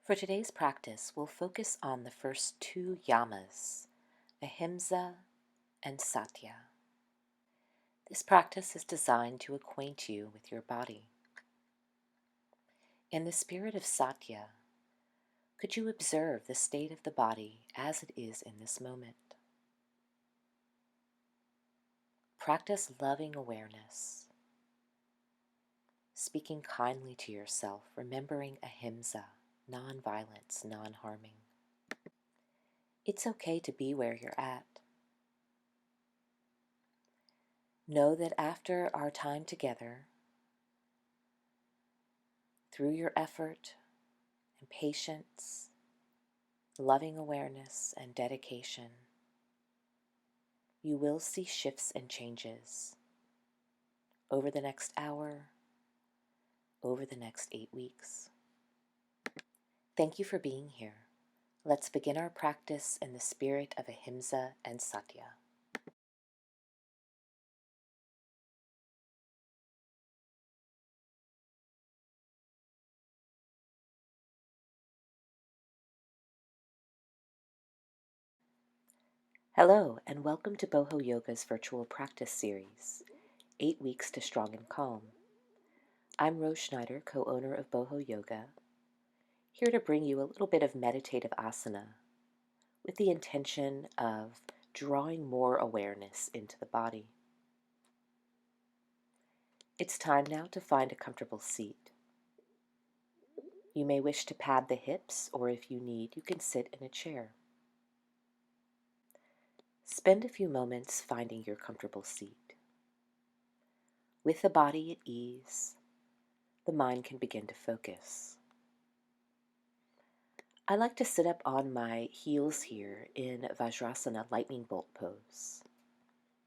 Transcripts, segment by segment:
For today's practice, we'll focus on the first two yamas, ahimsa and satya. This practice is designed to acquaint you with your body. In the spirit of satya, could you observe the state of the body as it is in this moment? Practice loving awareness, speaking kindly to yourself, remembering ahimsa, non-violence, non-harming. It's okay to be where you're at. Know that after our time together, through your effort and patience, loving awareness and dedication, you will see shifts and changes over the next hour, over the next 8 weeks. Thank you for being here. Let's begin our practice in the spirit of ahimsa and satya. Hello, and welcome to Boho Yoga's virtual practice series, 8 Weeks to Strong and Calm. I'm Rose Schneider, co-owner of Boho Yoga, here to bring you a little bit of meditative asana with the intention of drawing more awareness into the body. It's time now to find a comfortable seat. You may wish to pad the hips, or if you need, you can sit in a chair. Spend a few moments finding your comfortable seat. With the body at ease, the mind can begin to focus. I like to sit up on my heels here in Vajrasana lightning bolt pose.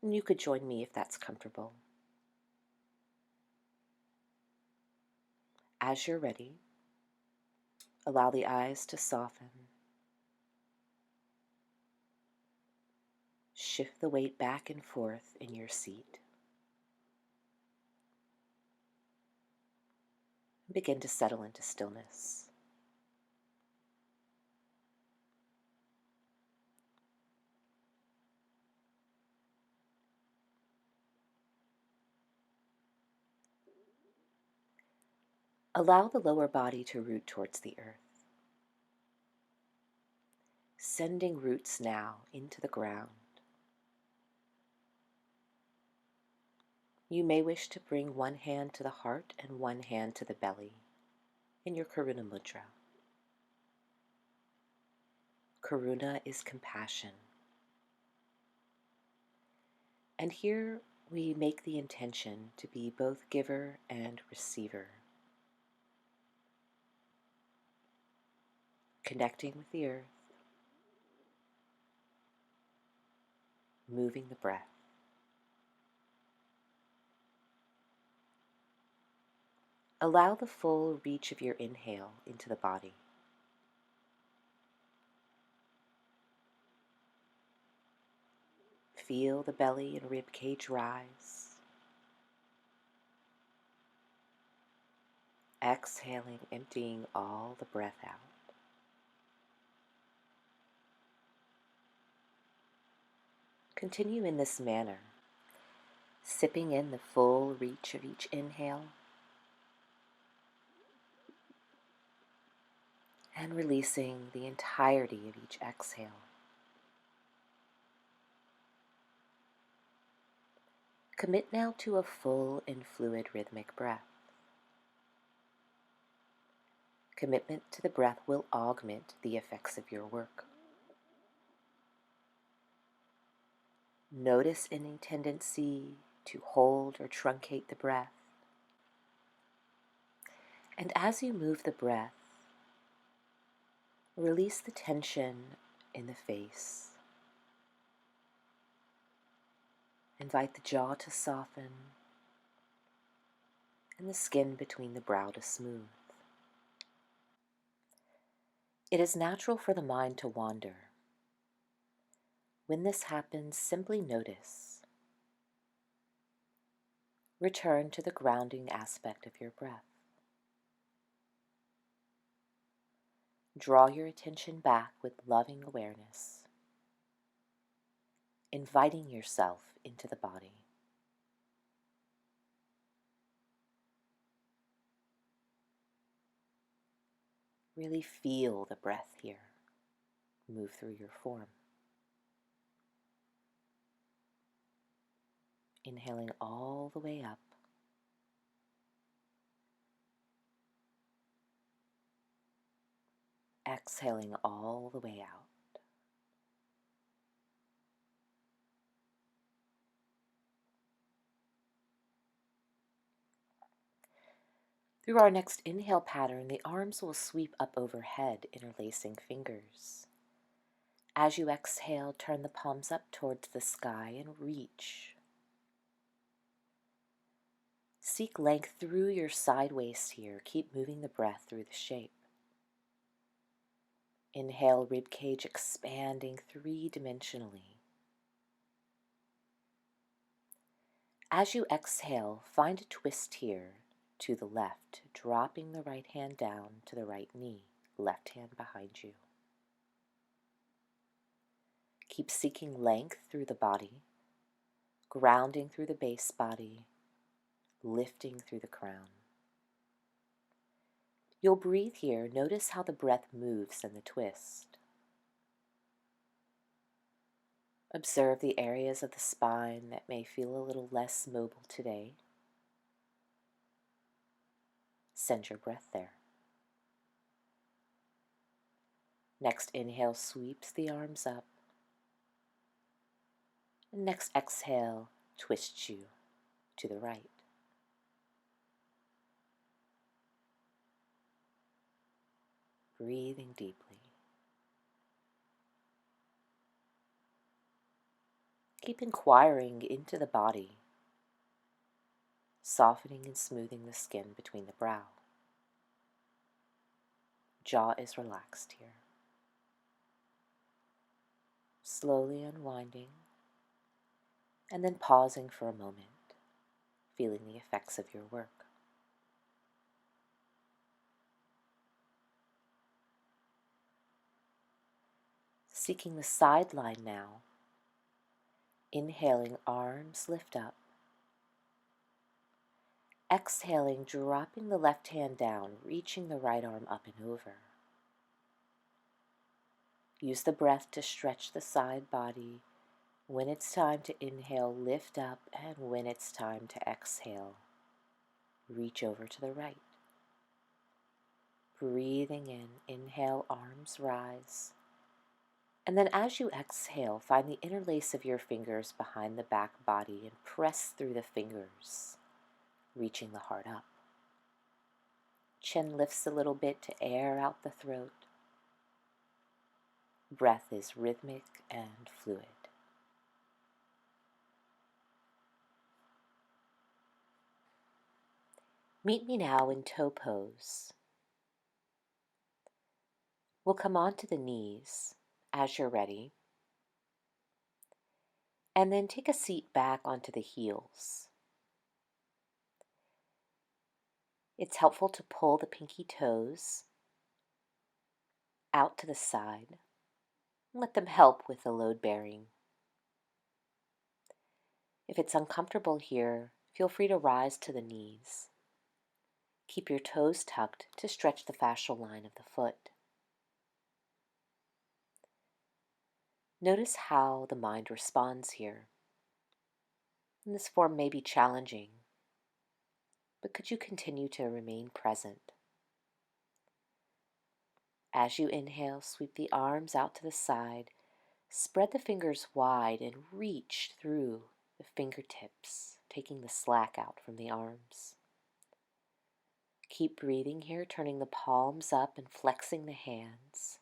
And you could join me if that's comfortable. As you're ready, allow the eyes to soften. Shift the weight back and forth in your seat. And begin to settle into stillness. Allow the lower body to root towards the earth, sending roots now into the ground. You may wish to bring one hand to the heart and one hand to the belly in your Karuna Mudra. Karuna is compassion. And here we make the intention to be both giver and receiver, connecting with the earth, moving the breath. Allow the full reach of your inhale into the body. Feel the belly and rib cage rise. Exhaling, emptying all the breath out. Continue in this manner, sipping in the full reach of each inhale and releasing the entirety of each exhale. Commit now to a full and fluid rhythmic breath. Commitment to the breath will augment the effects of your work. Notice any tendency to hold or truncate the breath. And as you move the breath, release the tension in the face. Invite the jaw to soften and the skin between the brow to smooth. It is natural for the mind to wander. When this happens, simply notice. Return to the grounding aspect of your breath. Draw your attention back with loving awareness, inviting yourself into the body. Really feel the breath here move through your form. Inhaling all the way up. Exhaling all the way out. Through our next inhale pattern, the arms will sweep up overhead, interlacing fingers. As you exhale, turn the palms up towards the sky and reach. Seek length through your side waist here. Keep moving the breath through the shape. Inhale, ribcage expanding three-dimensionally. As you exhale, find a twist here to the left, dropping the right hand down to the right knee, left hand behind you. Keep seeking length through the body, grounding through the base body, lifting through the crown. You'll breathe here. Notice how the breath moves in the twist. Observe the areas of the spine that may feel a little less mobile today. Send your breath there. Next inhale sweeps the arms up. And next exhale twists you to the right. Breathing deeply. Keep inquiring into the body, softening and smoothing the skin between the brow. Jaw is relaxed here. Slowly unwinding, and then pausing for a moment, feeling the effects of your work. Seeking the sideline now. Inhaling, arms lift up. Exhaling, dropping the left hand down, reaching the right arm up and over. Use the breath to stretch the side body. When it's time to inhale, lift up, and when it's time to exhale, reach over to the right. Breathing in, inhale, arms rise. And then as you exhale, find the interlace of your fingers behind the back body and press through the fingers, reaching the heart up. Chin lifts a little bit to air out the throat. Breath is rhythmic and fluid. Meet me now in toe pose. We'll come onto the knees as you're ready, and then take a seat back onto the heels. It's helpful to pull the pinky toes out to the side and let them help with the load bearing. If it's uncomfortable here, feel free to rise to the knees. Keep your toes tucked to stretch the fascial line of the foot. Notice how the mind responds here. And this form may be challenging, but could you continue to remain present? As you inhale, sweep the arms out to the side, spread the fingers wide and reach through the fingertips, taking the slack out from the arms. Keep breathing here, turning the palms up and flexing the hands.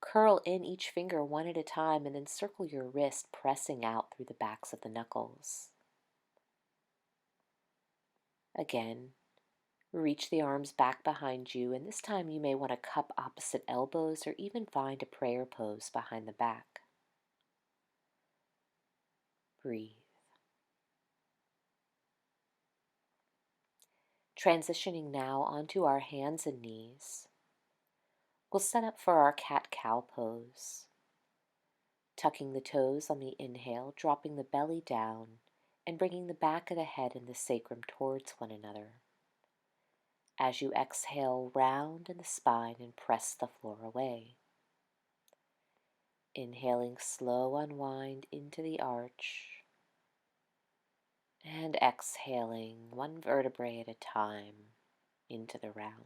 Curl in each finger one at a time and then circle your wrist, pressing out through the backs of the knuckles. Again, reach the arms back behind you, and this time you may want to cup opposite elbows or even find a prayer pose behind the back. Breathe. Transitioning now onto our hands and knees. We'll set up for our cat-cow pose. Tucking the toes on the inhale, dropping the belly down, and bringing the back of the head and the sacrum towards one another. As you exhale, round in the spine and press the floor away. Inhaling, slow unwind into the arch. And exhaling, one vertebrae at a time, into the round.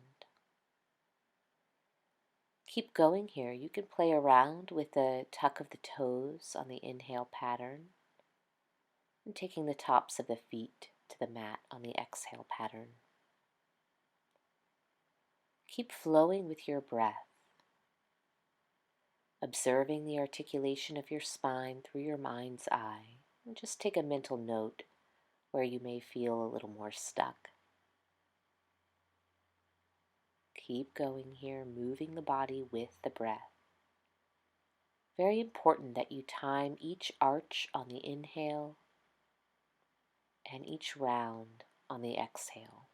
Keep going here. You can play around with the tuck of the toes on the inhale pattern and taking the tops of the feet to the mat on the exhale pattern. Keep flowing with your breath, observing the articulation of your spine through your mind's eye, and just take a mental note where you may feel a little more stuck. Keep going here, moving the body with the breath. Very important that you time each arch on the inhale and each round on the exhale.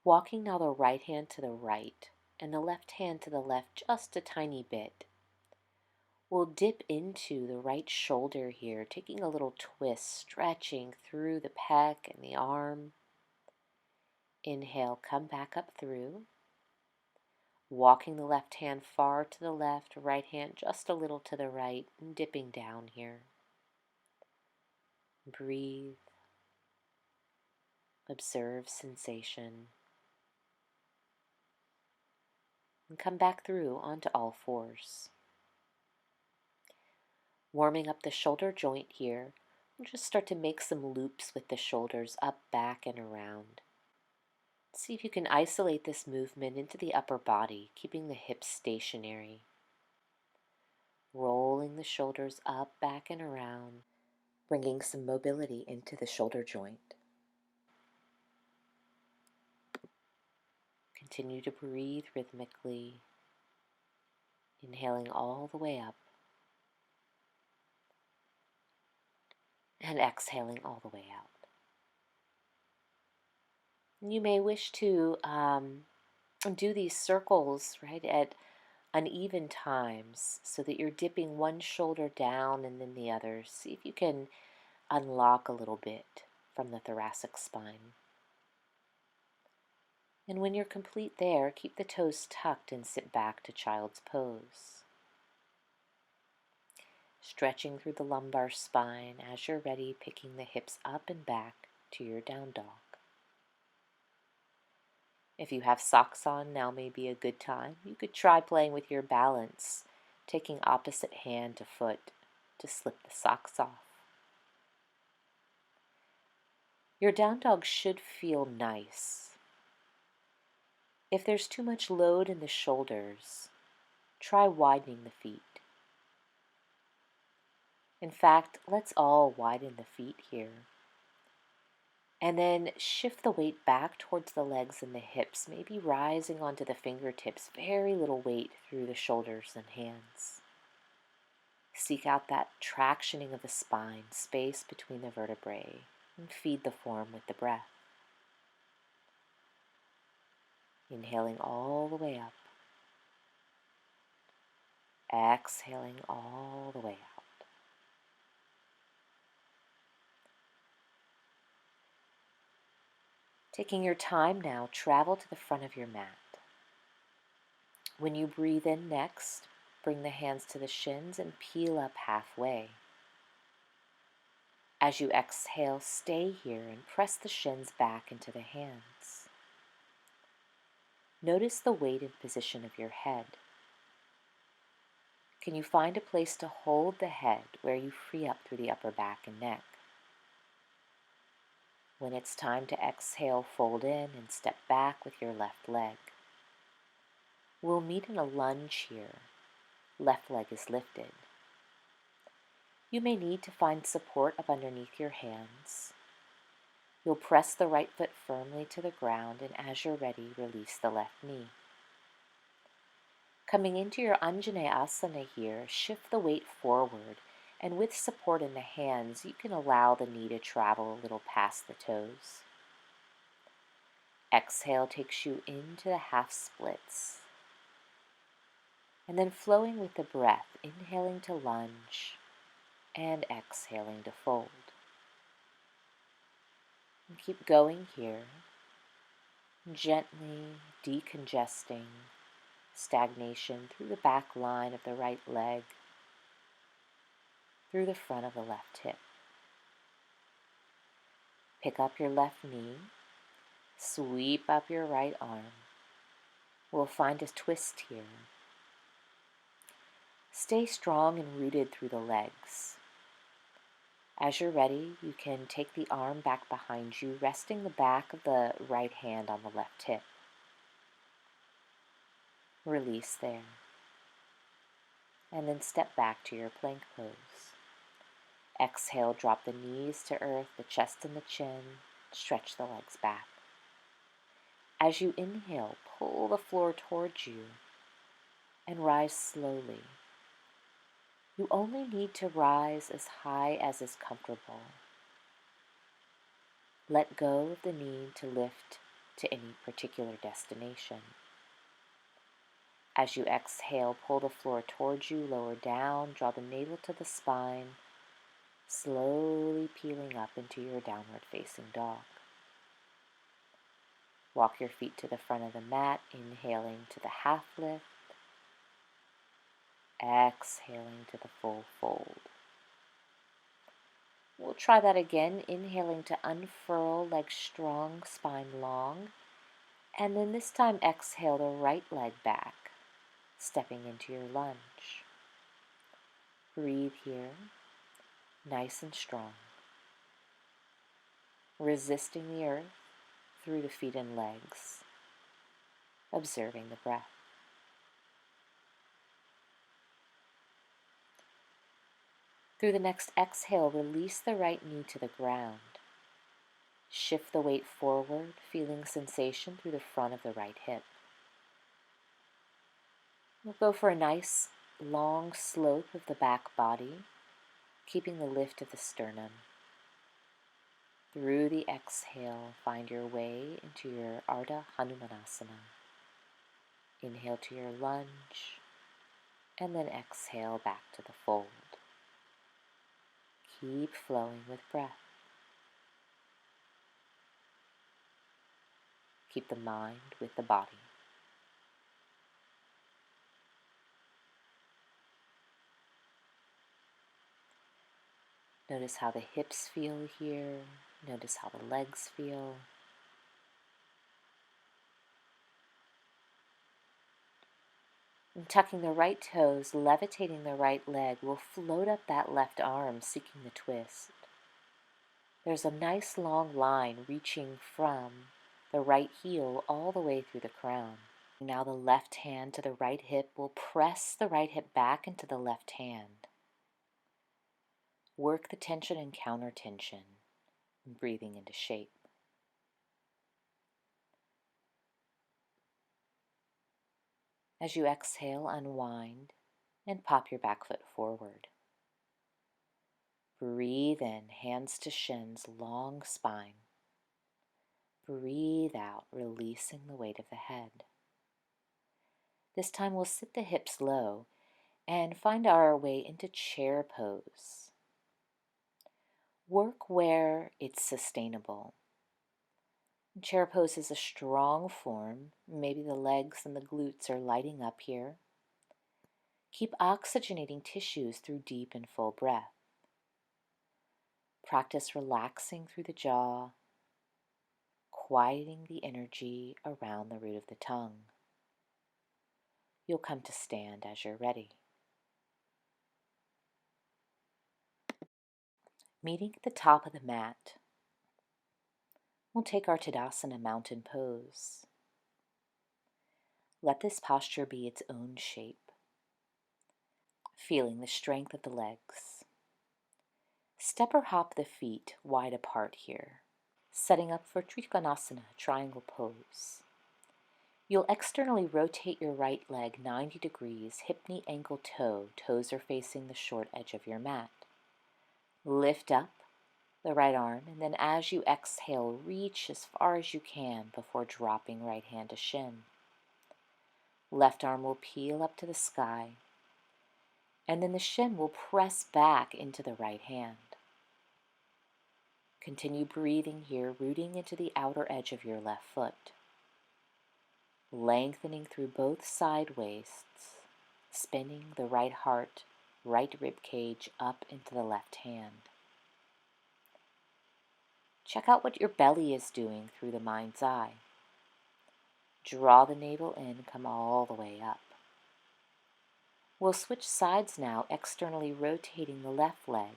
Walking now the right hand to the right and the left hand to the left just a tiny bit. We'll dip into the right shoulder here, taking a little twist, stretching through the pec and the arm. Inhale, come back up through. Walking the left hand far to the left, right hand just a little to the right, and dipping down here. Breathe. Observe sensation. And come back through onto all fours. Warming up the shoulder joint here, we'll just start to make some loops with the shoulders up, back, and around. See if you can isolate this movement into the upper body, keeping the hips stationary. Rolling the shoulders up, back, and around, bringing some mobility into the shoulder joint. Continue to breathe rhythmically, inhaling all the way up and exhaling all the way out. You may wish to do these circles, right, at uneven times so that you're dipping one shoulder down and then the other. See if you can unlock a little bit from the thoracic spine. And when you're complete there, keep the toes tucked and sit back to child's pose. Stretching through the lumbar spine as you're ready, picking the hips up and back to your down dog. If you have socks on, now may be a good time. You could try playing with your balance, taking opposite hand to foot to slip the socks off. Your down dog should feel nice. If there's too much load in the shoulders, try widening the feet. In fact, let's all widen the feet here. And then shift the weight back towards the legs and the hips, maybe rising onto the fingertips, very little weight through the shoulders and hands. Seek out that tractioning of the spine, space between the vertebrae, and feed the form with the breath. Inhaling all the way up. Exhaling all the way out. Taking your time now, travel to the front of your mat. When you breathe in next, bring the hands to the shins and peel up halfway. As you exhale, stay here and press the shins back into the hands. Notice the weight and position of your head. Can you find a place to hold the head where you free up through the upper back and neck? When it's time to exhale, fold in and step back with your left leg. We'll meet in a lunge here. Left leg is lifted. You may need to find support up underneath your hands. You'll press the right foot firmly to the ground, and as you're ready, release the left knee. Coming into your Anjaneyasana here, shift the weight forward And with support in the hands, you can allow the knee to travel a little past the toes. Exhale takes you into the half splits. And then flowing with the breath, inhaling to lunge and exhaling to fold. And keep going here, gently decongesting stagnation through the back line of the right leg, through the front of the left hip. Pick up your left knee, sweep up your right arm. We'll find a twist here. Stay strong and rooted through the legs. As you're ready, you can take the arm back behind you, resting the back of the right hand on the left hip. Release there. And then step back to your plank pose. Exhale, drop the knees to earth, the chest and the chin. Stretch the legs back. As you inhale, pull the floor towards you and rise slowly. You only need to rise as high as is comfortable. Let go of the need to lift to any particular destination. As you exhale, pull the floor towards you, lower down, draw the navel to the spine, slowly peeling up into your downward facing dog. Walk your feet to the front of the mat, inhaling to the half lift, exhaling to the full fold. We'll try that again, inhaling to unfurl, legs strong, spine long, and then this time exhale the right leg back, stepping into your lunge. Breathe here, nice and strong, resisting the earth through the feet and legs, observing the breath. Through the next exhale, release the right knee to the ground. Shift the weight forward, feeling sensation through the front of the right hip. We'll go for a nice long slope of the back body, keeping the lift of the sternum. Through the exhale, find your way into your Ardha Hanumanasana. Inhale to your lunge, and then exhale back to the fold. Keep flowing with breath. Keep the mind with the body. Notice how the hips feel here. Notice how the legs feel. And tucking the right toes, levitating the right leg, we'll float up that left arm, seeking the twist. There's a nice long line reaching from the right heel all the way through the crown. Now the left hand to the right hip will press the right hip back into the left hand. Work the tension and counter tension, breathing into shape. As you exhale, unwind and pop your back foot forward. Breathe in, hands to shins, long spine. Breathe out, releasing the weight of the head. This time we'll sit the hips low and find our way into chair pose. Work where it's sustainable. Chair pose is a strong form. Maybe the legs and the glutes are lighting up here. Keep oxygenating tissues through deep and full breath. Practice relaxing through the jaw, quieting the energy around the root of the tongue. You'll come to stand as you're ready. Meeting at the top of the mat, we'll take our Tadasana mountain pose. Let this posture be its own shape, feeling the strength of the legs. Step or hop the feet wide apart here, setting up for Trikonasana, triangle pose. You'll externally rotate your right leg 90 degrees, hip, knee, ankle, toe. Toes are facing the short edge of your mat. Lift up the right arm, and then as you exhale, reach as far as you can before dropping right hand to shin. Left arm will peel up to the sky, and then the shin will press back into the right hand. Continue breathing here, rooting into the outer edge of your left foot, lengthening through both side waists, spinning the right heart, right rib cage up into the left hand. Check out what your belly is doing through the mind's eye. Draw the navel in, come all the way up. We'll switch sides now, externally rotating the left leg,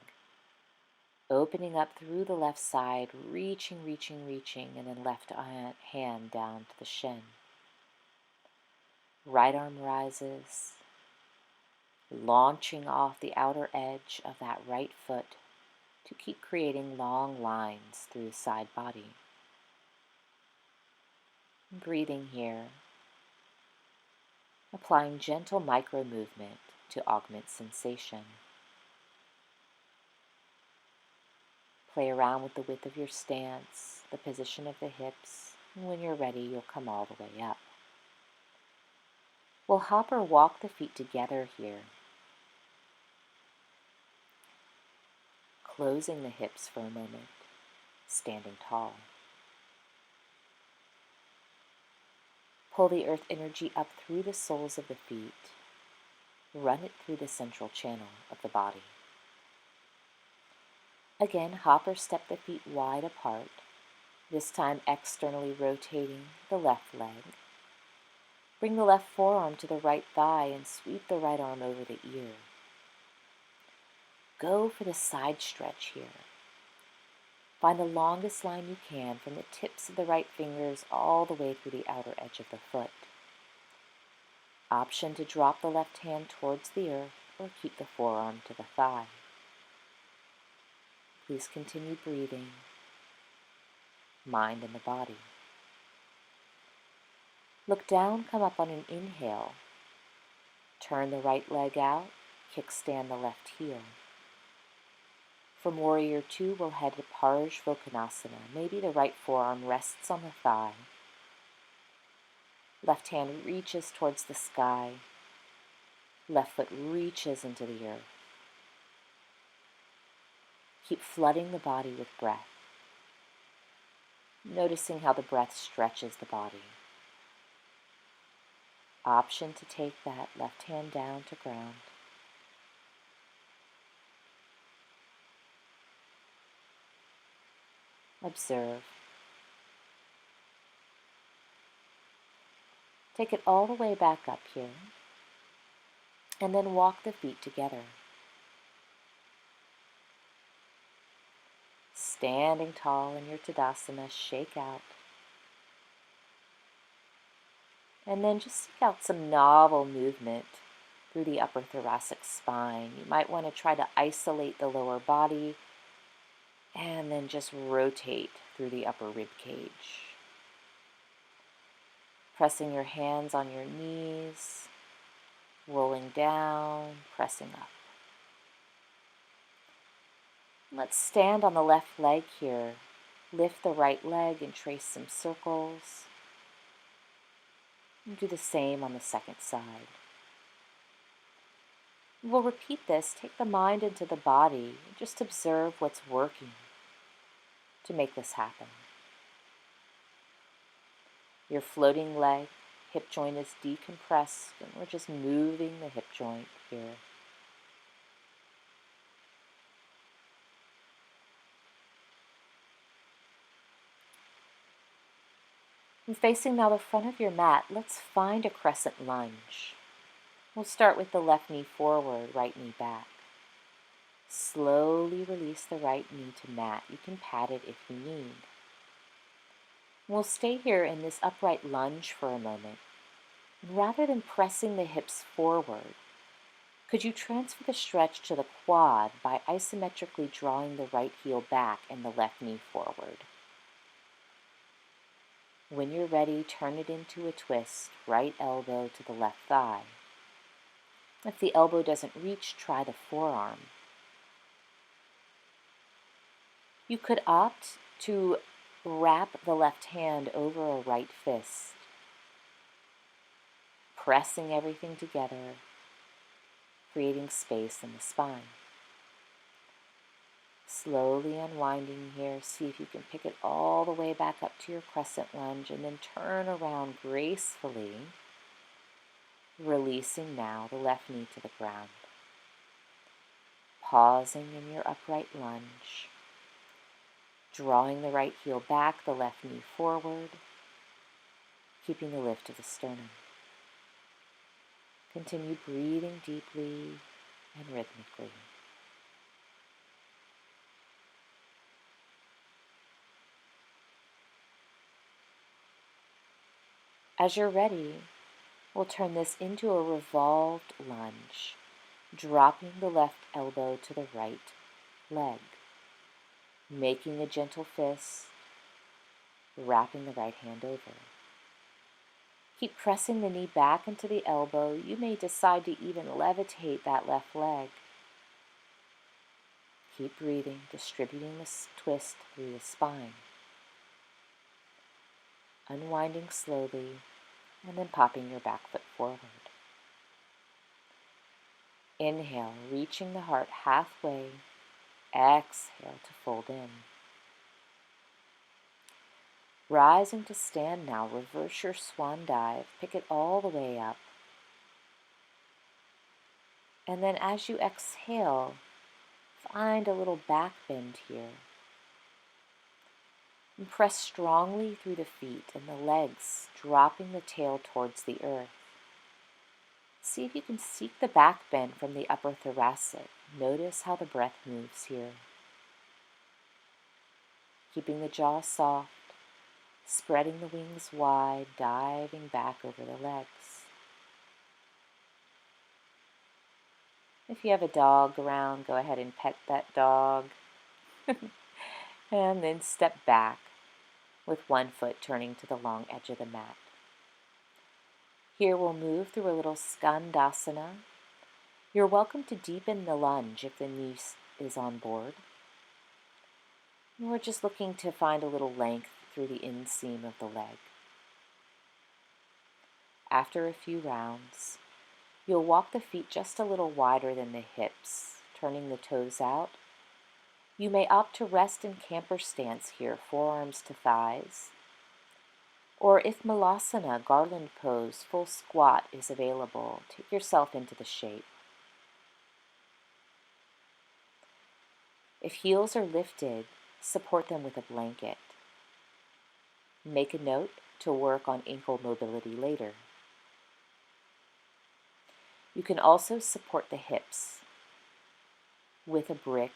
opening up through the left side, reaching, and then left hand down to the shin. Right arm rises, launching off the outer edge of that right foot to keep creating long lines through the side body. Breathing here, applying gentle micro movement to augment sensation. Play around with the width of your stance, the position of the hips, and when you're ready, you'll come all the way up. We'll hop or walk the feet together here, closing the hips for a moment, standing tall. Pull the earth energy up through the soles of the feet, run it through the central channel of the body. Again, hop or step the feet wide apart, this time externally rotating the left leg. Bring the left forearm to the right thigh and sweep the right arm over the ear. Go for the side stretch here. Find the longest line you can from the tips of the right fingers all the way through the outer edge of the foot. Option to drop the left hand towards the earth or keep the forearm to the thigh. Please continue breathing, mind and the body. Look down, come up on an inhale. Turn the right leg out, kickstand the left heel. From Warrior 2, we'll head to Parsvakonasana. Maybe the right forearm rests on the thigh. Left hand reaches towards the sky. Left foot reaches into the earth. Keep flooding the body with breath, noticing how the breath stretches the body. Option to take that left hand down to ground. Observe. Take it all the way back up here, and then walk the feet together. Standing tall in your Tadasana, shake out. And then just seek out some novel movement through the upper thoracic spine. You might want to try to isolate the lower body and then just rotate through the upper rib cage. Pressing your hands on your knees, rolling down, pressing up. Let's stand on the left leg here. Lift the right leg and trace some circles. And do the same on the second side. We'll repeat this. Take the mind into the body and just observe what's working to make this happen. Your floating leg, hip joint is decompressed, and we're just moving the hip joint here. And facing now the front of your mat, let's find a crescent lunge. We'll start with the left knee forward, right knee back. Slowly release the right knee to mat. You can pat it if you need. We'll stay here in this upright lunge for a moment. And rather than pressing the hips forward, could you transfer the stretch to the quad by isometrically drawing the right heel back and the left knee forward? When you're ready, turn it into a twist, right elbow to the left thigh. If the elbow doesn't reach, try the forearm. You could opt to wrap the left hand over a right fist, pressing everything together, creating space in the spine. Slowly unwinding here, see if you can pick it all the way back up to your crescent lunge and then turn around gracefully, releasing now the left knee to the ground. Pausing in your upright lunge, drawing the right heel back, the left knee forward, keeping the lift of the sternum. Continue breathing deeply and rhythmically. As you're ready, we'll turn this into a revolved lunge, dropping the left elbow to the right leg, making a gentle fist, wrapping the right hand over. Keep pressing the knee back into the elbow. You may decide to even levitate that left leg. Keep breathing, distributing this twist through the spine. Unwinding slowly, and then popping your back foot forward. Inhale, reaching the heart halfway. Exhale to fold in. Rising to stand now, reverse your swan dive. Pick it all the way up. And then as you exhale, find a little back bend here. And press strongly through the feet and the legs, dropping the tail towards the earth. See if you can seek the back bend from the upper thoracic. Notice how the breath moves here. Keeping the jaw soft, spreading the wings wide, diving back over the legs. If you have a dog around, go ahead and pet that dog. And then step back with one foot turning to the long edge of the mat. Here we'll move through a little skandasana. You're welcome to deepen the lunge if the knee is on board. We're just looking to find a little length through the inseam of the leg. After a few rounds, you'll walk the feet just a little wider than the hips, turning the toes out. You may opt to rest in camper stance here, forearms to thighs. Or if malasana, garland pose, full squat is available, take yourself into the shape. If heels are lifted, support them with a blanket. Make a note to work on ankle mobility later. You can also support the hips with a brick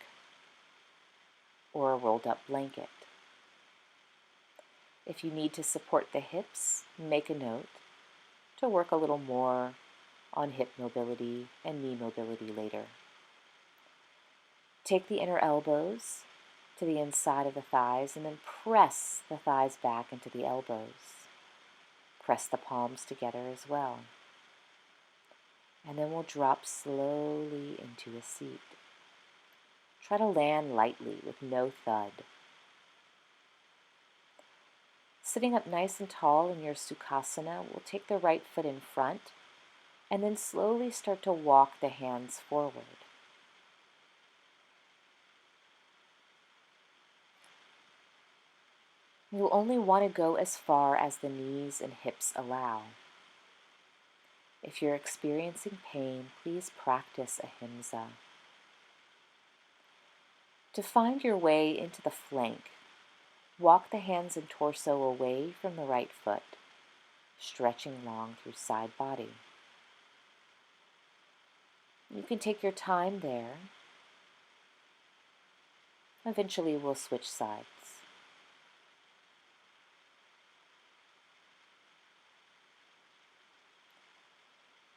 or a rolled up blanket. If you need to support the hips, make a note to work a little more on hip mobility and knee mobility later. Take the inner elbows to the inside of the thighs and then press the thighs back into the elbows. Press the palms together as well. And then we'll drop slowly into a seat. Try to land lightly with no thud. Sitting up nice and tall in your Sukhasana, we'll take the right foot in front and then slowly start to walk the hands forward. You'll only want to go as far as the knees and hips allow. If you're experiencing pain, please practice ahimsa. To find your way into the flank, walk the hands and torso away from the right foot, stretching long through side body. You can take your time there. Eventually we'll switch sides.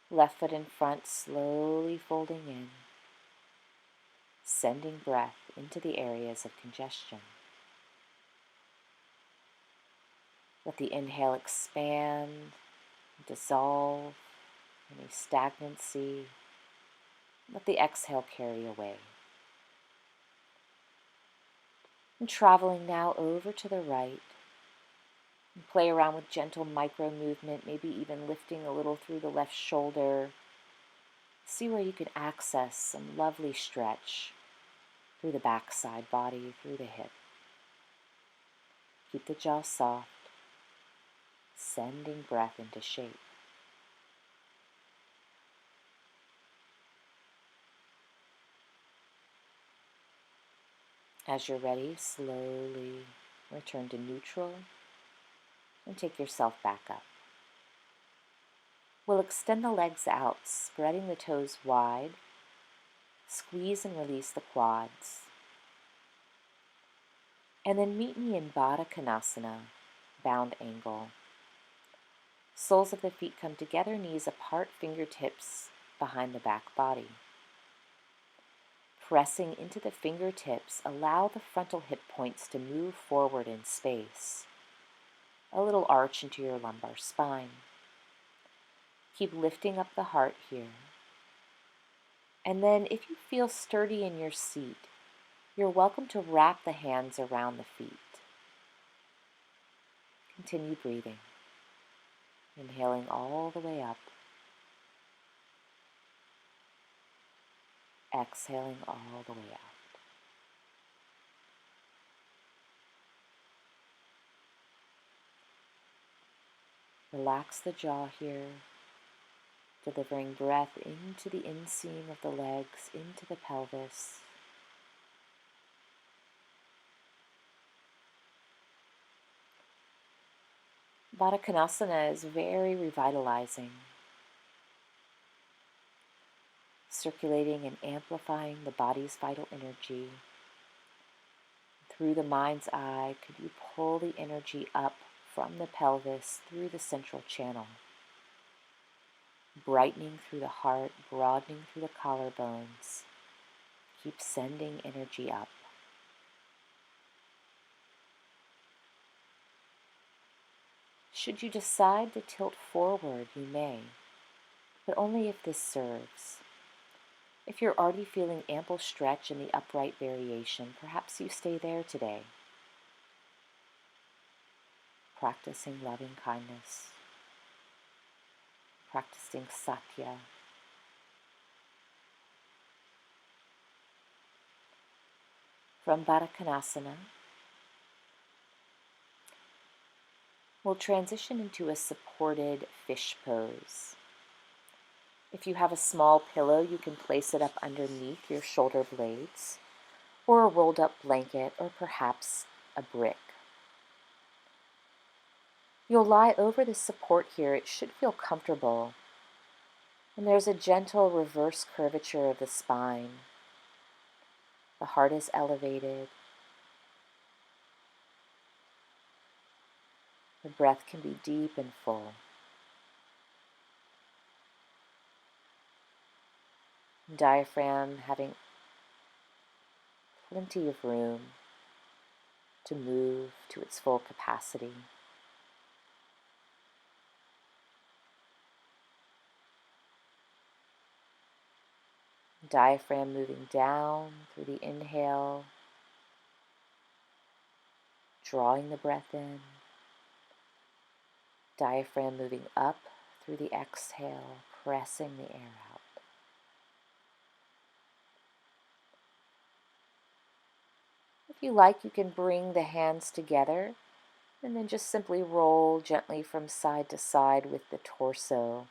Left foot in front, slowly folding in, sending breath into the areas of congestion. Let the inhale expand, dissolve any stagnancy. Let the exhale carry away. And traveling now over to the right. And play around with gentle micro movement, maybe even lifting a little through the left shoulder. See where you can access some lovely stretch through the backside body, through the hip. Keep the jaw soft, sending breath into shape. As you're ready, slowly return to neutral and take yourself back up. We'll extend the legs out, spreading the toes wide. Squeeze and release the quads. And then meet me in Baddha Konasana, bound angle. Soles of the feet come together, knees apart, fingertips behind the back body. Pressing into the fingertips, allow the frontal hip points to move forward in space. A little arch into your lumbar spine. Keep lifting up the heart here. And then if you feel sturdy in your seat, you're welcome to wrap the hands around the feet. Continue breathing. Inhaling all the way up. Exhaling all the way out. Relax the jaw here, delivering breath into the inseam of the legs, into the pelvis. Baddha Konasana is very revitalizing, circulating and amplifying the body's vital energy. Through the mind's eye, could you pull the energy up from the pelvis through the central channel, brightening through the heart, broadening through the collarbones. Keep sending energy up. Should you decide to tilt forward, you may, but only if this serves. If you're already feeling ample stretch in the upright variation, perhaps you stay there today, practicing loving kindness, practicing satya. From Baddha Konasana, we'll transition into a supported fish pose. If you have a small pillow, you can place it up underneath your shoulder blades, or a rolled up blanket, or perhaps a brick. You'll lie over the support here. It should feel comfortable. And there's a gentle reverse curvature of the spine. The heart is elevated. The breath can be deep and full. Diaphragm having plenty of room to move to its full capacity. Diaphragm moving down through the inhale, drawing the breath in. Diaphragm moving up through the exhale, pressing the air out. If you like, you can bring the hands together and then just simply roll gently from side to side with the torso.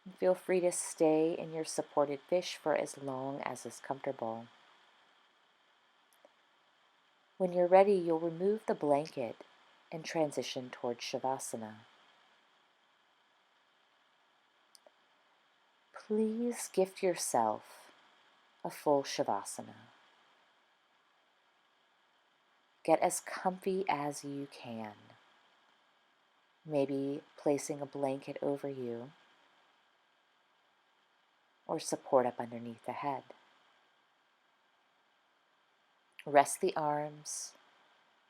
And feel free to stay in your supported fish for as long as is comfortable. When you're ready, you'll remove the blanket and transition toward Shavasana. Please gift yourself a full Shavasana. Get as comfy as you can. Maybe placing a blanket over you or support up underneath the head. Rest the arms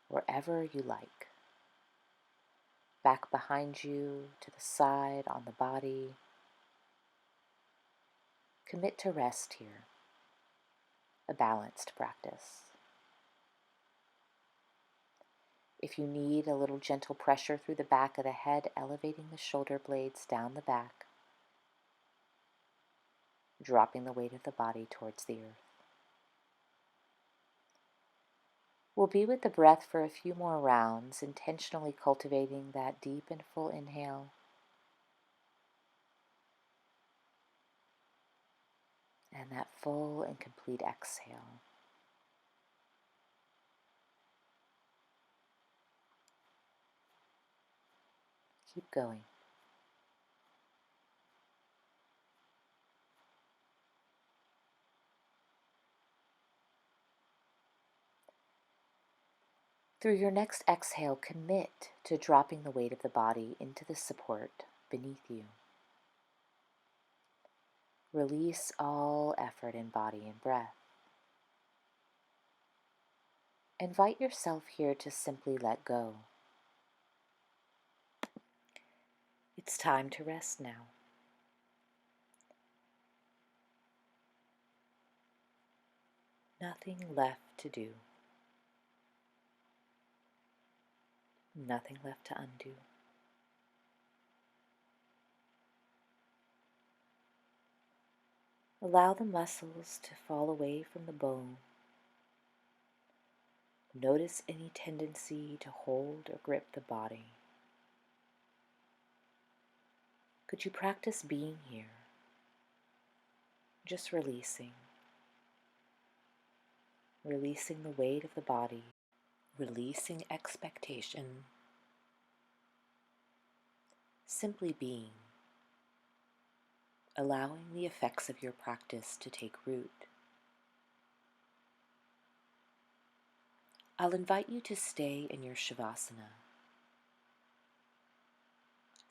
wherever you like. Back behind you, to the side, on the body. Commit to rest here. a balanced practice. If you need a little gentle pressure through the back of the head, elevating the shoulder blades down the back, dropping the weight of the body towards the earth. We'll be with the breath for a few more rounds, intentionally cultivating that deep and full inhale and that full and complete exhale. Keep going. Through your next exhale, commit to dropping the weight of the body into the support beneath you. Release all effort in body and breath. Invite yourself here to simply let go. It's time to rest now. Nothing left to do. Nothing left to undo. Allow the muscles to fall away from the bone. Notice any tendency to hold or grip the body. Could you practice being here? Just releasing. Releasing the weight of the body. Releasing expectation. Simply being. Allowing the effects of your practice to take root. I'll invite you to stay in your Shavasana.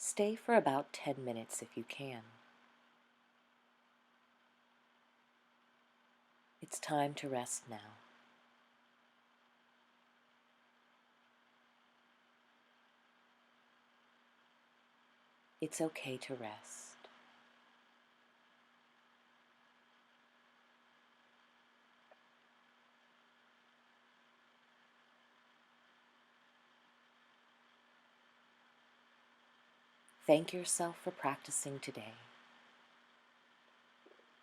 Stay for about 10 minutes if you can. It's time to rest now. It's okay to rest. Thank yourself for practicing today,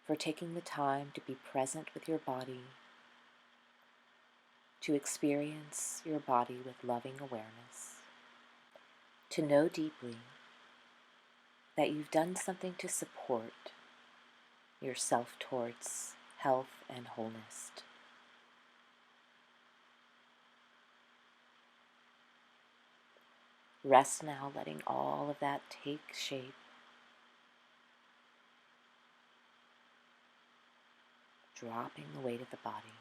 for taking the time to be present with your body, to experience your body with loving awareness, to know deeply that you've done something to support yourself towards health and wholeness. Rest now, letting all of that take shape. Dropping the weight of the body.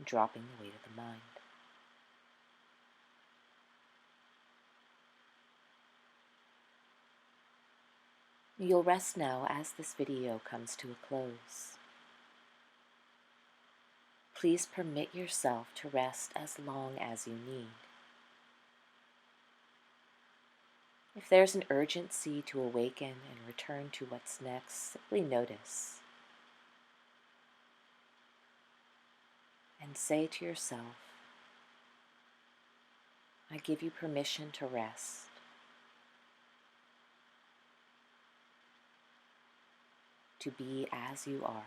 Dropping the weight of the mind. You'll rest now as this video comes to a close. Please permit yourself to rest as long as you need. If there's an urgency to awaken and return to what's next, simply notice. And say to yourself, I give you permission to rest. To be as you are.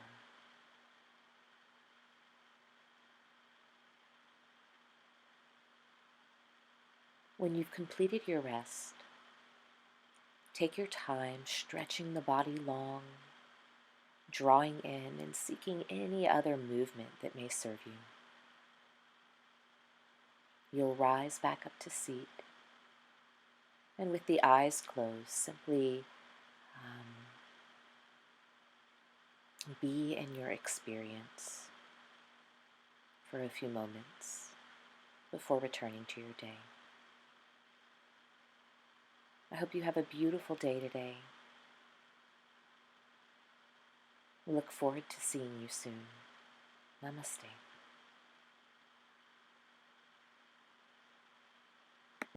When you've completed your rest, take your time stretching the body long, drawing in and seeking any other movement that may serve you. You'll rise back up to seat, and with the eyes closed, simply be in your experience for a few moments before returning to your day. I hope you have a beautiful day today. We look forward to seeing you soon. Namaste.